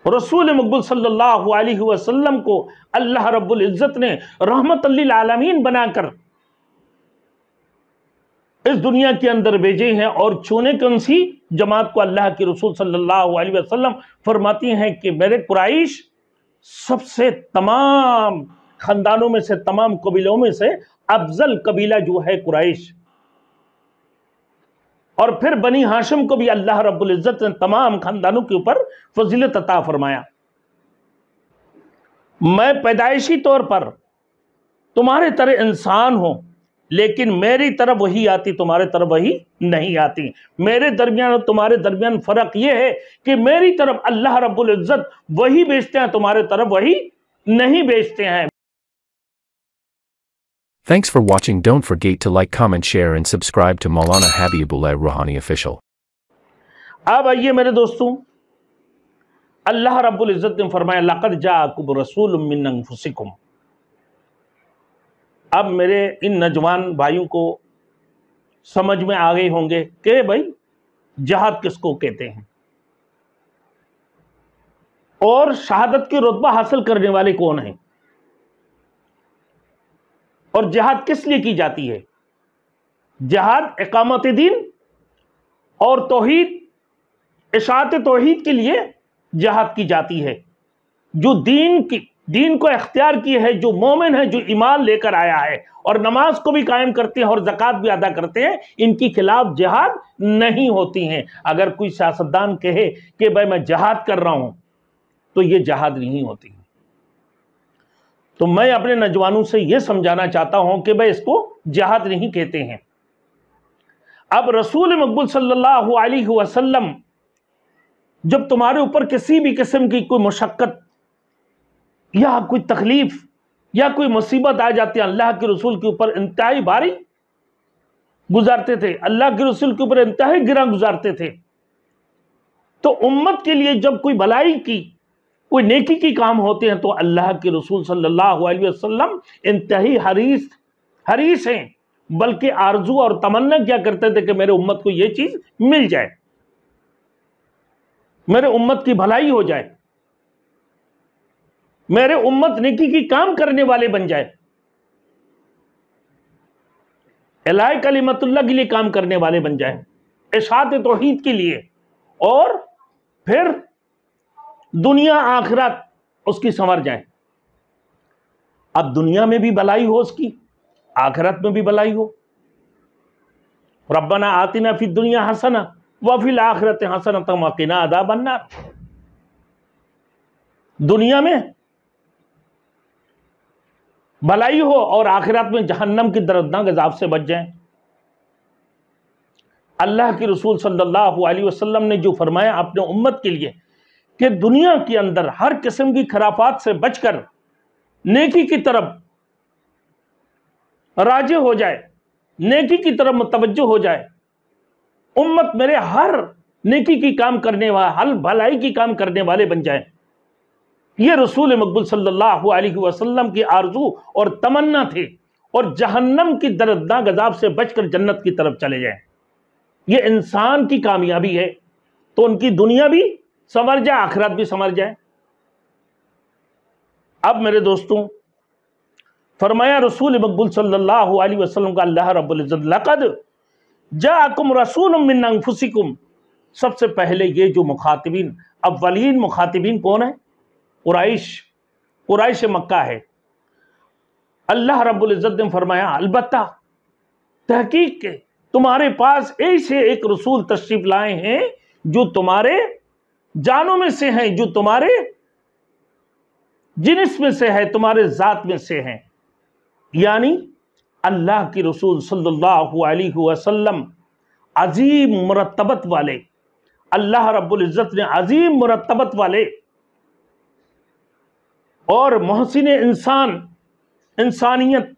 रसूल मकबूल सल्लल्लाहु अलैहि वसल्लम को अल्लाह रब्बुल इज्जत ने रहमत लिल आलमीन बनाकर इस दुनिया के अंदर भेजे हैं। और चुने कौन सी जमात को? अल्लाह के रसूल सल्लल्लाहु अलैहि वसल्लम फरमाती हैं कि मेरे कुरैश सबसे तमाम खानदानों में से, तमाम कबीलों में से अफजल कबीला जो है कुरैश। और फिर बनी हाशिम को भी अल्लाह रब्बुल इज्जत ने तमाम खानदानों के ऊपर फजीलत अता फरमाया। मैं पैदाइशी तौर पर तुम्हारे तरह इंसान हूं, लेकिन मेरी तरफ वही आती, तुम्हारे तरफ वही नहीं आती। मेरे दरमियान और तुम्हारे दरमियान फर्क यह है कि मेरी तरफ अल्लाह रब्बुल इज्जत वही भेजते हैं, तुम्हारे तरफ वही नहीं भेजते हैं। Thanks for watching. Don't forget to like, comment, share and subscribe to Maulana Habibullah Ruhani Official. अब आइए मेरे दोस्तों, अल्लाह रब्बुल इज्जत ने फरमाया लक़द जाअकुम रसूलुम मिन अनफुसिकुम। अब मेरे इन नौजवान भाइयों को समझ में आ गए होंगे कि भाई जहाद किसको कहते हैं और शहादत की रुतबा हासिल करने वाले कौन हैं और जिहाद किस लिए की जाती है। जिहाद इकामत दीन और तौहीद, इशाअत तौहीद के लिए जिहाद की जाती है। जो दीन को इख्तियार की है, जो मोमिन है, जो ईमान लेकर आया है और नमाज को भी कायम करते हैं और ज़कात भी अदा करते हैं, इनकी खिलाफ जिहाद नहीं होती हैं। अगर कोई सियासतदान कहे कि भाई मैं जिहाद कर रहा हूं, तो ये जिहाद नहीं होती। तो मैं अपने नौजवानों से यह समझाना चाहता हूं कि भाई इसको जिहाद नहीं कहते हैं। अब रसूल मकबूल सल्लल्लाहु अलैहि वसल्लम जब तुम्हारे ऊपर किसी भी किस्म की कोई मुशक्कत या कोई तकलीफ या कोई मुसीबत आ जाती है, अल्लाह के रसूल के ऊपर इंतहाई भारी गुजारते थे, अल्लाह के रसूल के ऊपर इंतहाई गिरा गुजारते थे। तो उम्मत के लिए जब कोई भलाई की, कोई नेकी की काम होते हैं, तो अल्लाह के रसूल सल्लल्लाहु अलैहि वसल्लम इंतहाई हरीस हैं, बल्कि आरजू और तमन्ना क्या करते थे कि मेरे उम्मत को यह चीज मिल जाए, मेरे उम्मत की भलाई हो जाए, मेरे उम्मत नेकी की काम करने वाले बन जाए, इलाही कलिमतुल्लाह के लिए काम करने वाले बन जाए, इशाअत तौहीद के लिए, और फिर दुनिया आखिरत उसकी संवर जाए। अब दुनिया में भी भलाई हो उसकी, आखिरत में भी भलाई हो। रब्बना आतिना फी दुनिया हसना व फिल आखिरति हसनतम व क़िना अज़ाबन्नार। दुनिया में भलाई हो और आखिरत में जहन्नम की दर्दनाक अज़ाब से बच जाएं। अल्लाह के रसूल सल्लल्लाहु अलैहि वसल्लम ने जो फरमाया अपने उम्मत के लिए कि दुनिया के अंदर हर किस्म की खराफात से बचकर नेकी की तरफ राजे हो जाए, नेकी की तरफ मुतवज्जो हो जाए, उम्मत मेरे हर नेकी की काम करने वाले, हर भलाई की काम करने वाले बन जाए। ये रसूल मकबूल सल्लल्लाहु अलैहि वसल्लम की आरजू और तमन्ना थे, और जहन्नम की दर्दनाक अज़ाब से बचकर जन्नत की तरफ चले जाएं। ये इंसान की कामयाबी है, तो उनकी दुनिया भी संवर जाए, आखिरत भी संवर जाए। अब मेरे दोस्तों, फरमाया रसूल मकबूल सल्लल्लाहु अलैहि वसल्लम का अल्लाह रब्बुल इज्जत लक़द जाअकुम रसूलुम मिन अनफुसिकुम। सबसे पहले ये जो मुखातिबीन, अव्वलीन मुखातिबीन कौन है? कुरैश मक्का है। अल्लाह रब्बुल इज्जत ने फरमाया अलबत्ता तहकीक के तुम्हारे पास ऐसे एक रसूल तशरीफ लाए हैं जो तुम्हारे जानों में से हैं, जो तुम्हारे जिन्स में से है, तुम्हारे जात में से हैं। यानी अल्लाह की रसूल सल्लल्लाहु अलैहि वसल्लम अजीम मुरत्तबत वाले, अल्लाह रब्बुल इज्जत ने अजीम मुरत्तबत वाले और मोहसिन इंसानियत,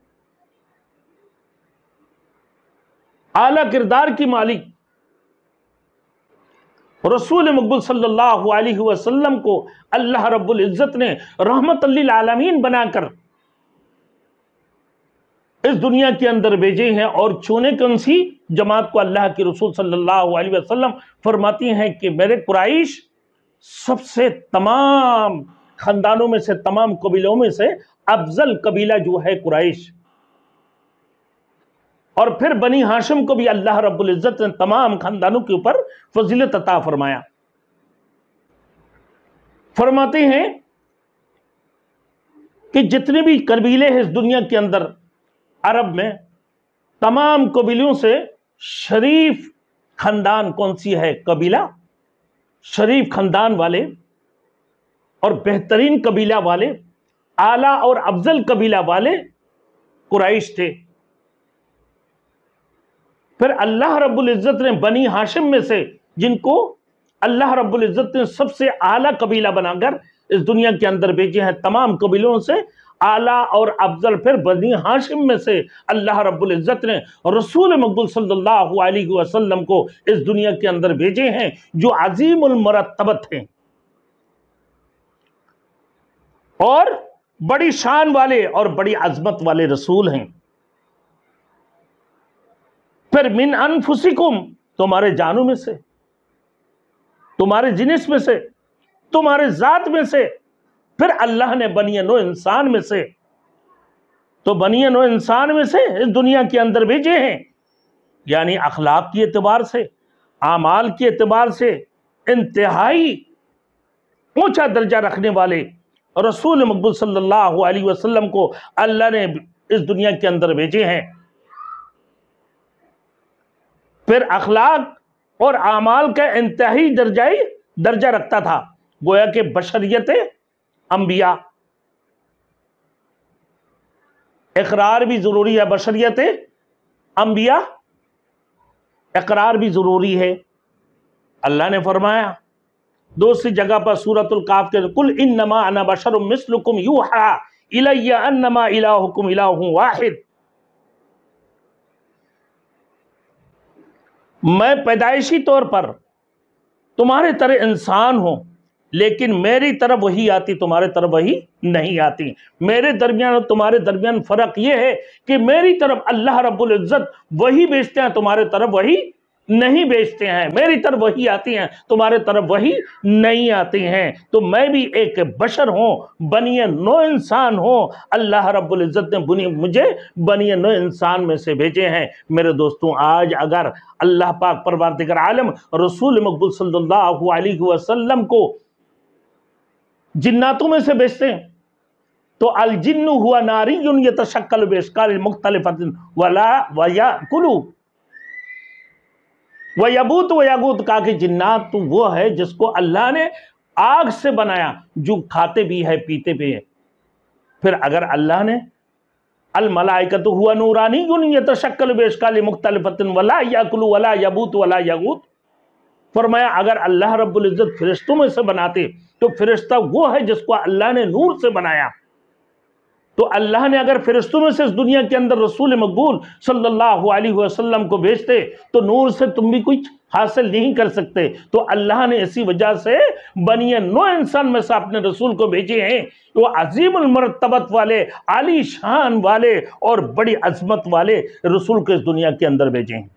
आला किरदार की मालिक रसूल मकबूल सल्लल्लाहु अलैहि वसल्लम को अल्लाह रब्बुल इज्जत ने रहमतल लिल आलमीन बनाकर इस दुनिया के अंदर भेजे हैं। और चुने कौन सी जमात को? अल्लाह के रसूल सल्लल्लाहु अलैहि वसल्लम फरमाती हैं कि मेरे कुरैश सबसे तमाम खानदानों में से, तमाम कबीलों में से अफजल कबीला जो है कुरैश। और फिर बनी हाशिम को भी अल्लाह रब्बुल इज्जत ने तमाम खानदानों के ऊपर फजीलत अता फरमाया। फरमाते हैं कि जितने भी कबीले हैं इस दुनिया के अंदर, अरब में तमाम कबीलों से शरीफ खानदान कौन सी है? कबीला शरीफ खानदान वाले और बेहतरीन कबीला वाले, आला और अफजल कबीला वाले कुरैश थे। फिर अल्लाह रब्बुल इज्जत ने बनी हाशिम में से, जिनको अल्लाह रब्बुल इज्जत ने सबसे आला कबीला बनाकर इस दुनिया के अंदर भेजे हैं, तमाम कबीलों से आला और अफजल, फिर बनी हाशिम में से अल्लाह रब्बुल इज्जत ने रसूल मकबूल सल्लल्लाहु अलैहि वसल्लम को इस दुनिया के अंदर भेजे हैं, जो अजीमुल मरतबत हैं और बड़ी शान वाले और बड़ी अजमत वाले रसूल हैं। फिर मिन अनफुसिकुम, तुम्हारे जानों में से, तुम्हारे जिनिस में से, तुम्हारे जात में से। फिर अल्लाह ने बनी नो इंसान में से, तो बनी नो इंसान में से इस दुनिया के अंदर भेजे हैं, यानी अखलाक के एतबार से, आमाल के एतबार से इंतहाई ऊंचा दर्जा रखने वाले रसूल मकबूल सल्लल्लाहु अलैहि वसल्लम को अल्लाह ने इस दुनिया के अंदर भेजे हैं। फिर अखलाक और आमाल का इंतहाई दर्जा रखता था, गोया के बशरियत अंबिया। इकरार भी जरूरी है, बशरियत अंबिया इकरार भी जरूरी है। अल्लाह ने फरमाया दूसरी जगह पर सूरतुल काफ के, कुल इन्नमा अना बशरुम मिस्लुकुम यूहा इलैया अन्नमा इलाहुकुम इलाहुन वाहिद। मैं पैदाइशी तौर पर तुम्हारे तरह इंसान हूं, लेकिन मेरी तरफ वही आती, तुम्हारे तरफ वही नहीं आती। मेरे दरमियान और तुम्हारे दरमियान फर्क यह है कि मेरी तरफ अल्लाह रब्बुल इज्जत वही भेजते हैं, तुम्हारे तरफ वही नहीं भेजते हैं। मेरी तरफ वही आती हैं, तुम्हारे तरफ वही नहीं आती हैं। तो मैं भी एक बशर हूं, बनिए नो इंसान हूं। अल्लाह रब्बुल इज्जत ने मुझे बनिए नो इंसान में से भेजे हैं। मेरे दोस्तों, आज अगर अल्लाह पाक परवरदिगार आलम रसूल मकबूल सल्लल्लाहु अलैहि वसल्लम को जिन्नातों में से भेजते हैं, तो अल जिन्नु हुआ नारियुन यतशक्कलु बिअशकालिल मुख्तलिफतिन वला वयाकुलु वयबूत वयगूत, कहा कि जिन्नात तो वो है जिसको अल्लाह ने आग से बनाया, जो खाते भी है पीते भी है। फिर अगर अल्लाह ने अल मलाइकतु हुआ नूरानियुन यतशक्कलु बिअशकालिल मुख्तलिफतिन वला याकुलु वला यबूत वला यगूत, फरमाया अगर अल्लाह रब्बुल इज्जत फरिश्तों में से बनाते तो फरिश्ता वो है जिसको अल्लाह ने नूर से बनाया। तो अल्लाह ने अगर फरिश्तों में से इस दुनिया के अंदर रसूल मकबूल सल्लल्लाहु अलैहि वसल्लम को भेजते तो नूर से तुम भी कुछ हासिल नहीं कर सकते। तो अल्लाह ने इसी वजह से बनिए नो इंसान में से अपने रसूल को भेजे हैं। वो अजीमुल मरतबत वाले, आली शान वाले और बड़ी अजमत वाले रसूल को इस दुनिया के अंदर भेजे हैं।